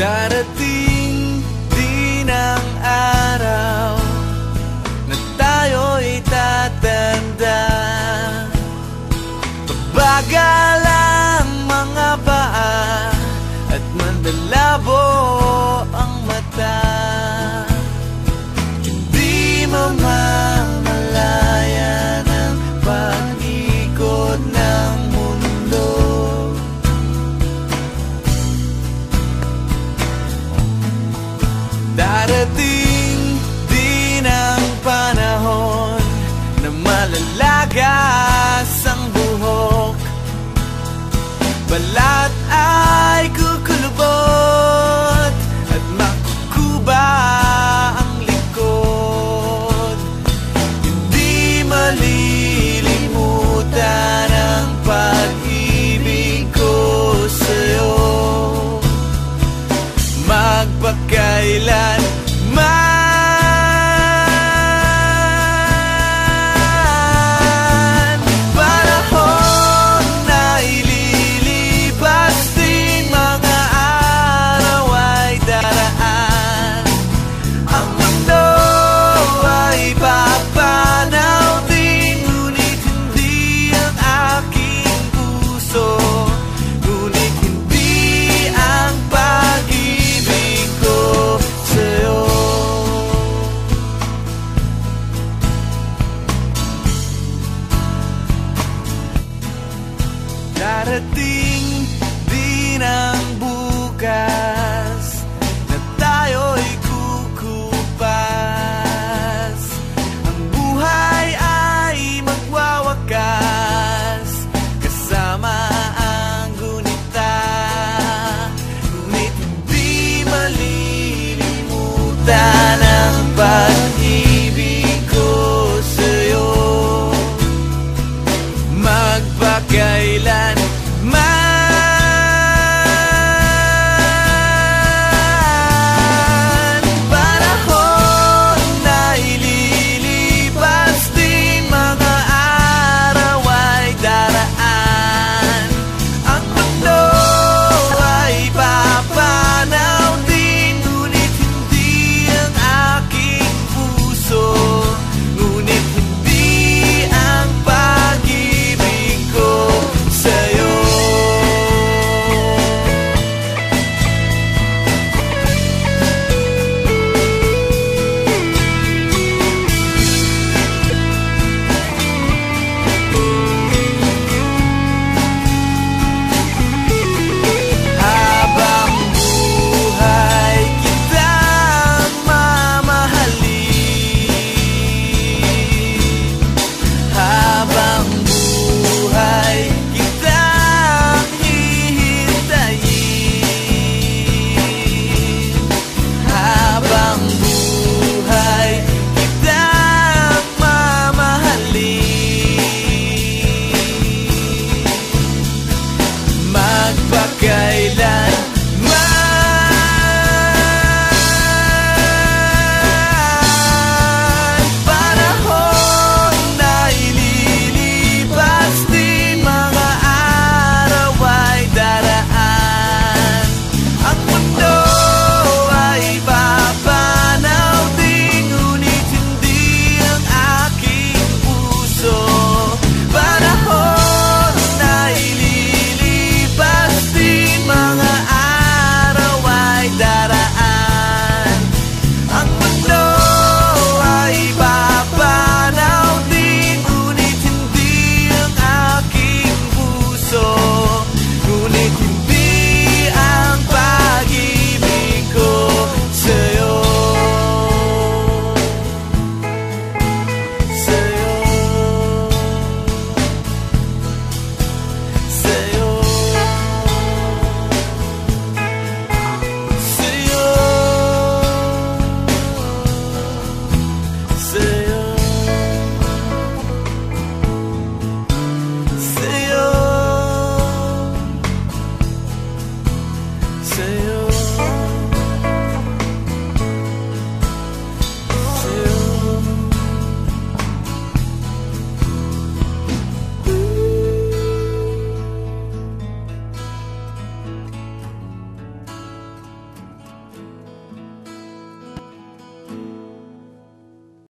Darating din ang araw na tayo'y tatanda. Pabagal ang mga paa at mandalabo ang mata. Hindi mamamalayan ang pag-ikot ng mundo. Darating din ang panahon na malalagas ang buhok. Balat ay kukulubot at makukuba ang likod. Hindi malilimutan ang pag-ibig ko sa'yo, magpakailan man. Panahon na ililipas din, mga araw ay daraan. Ang mundo ay papanaw din, ngunit hindi ang aking puso, ngunit hindi ang pag-ibig ko sa'yo. Darating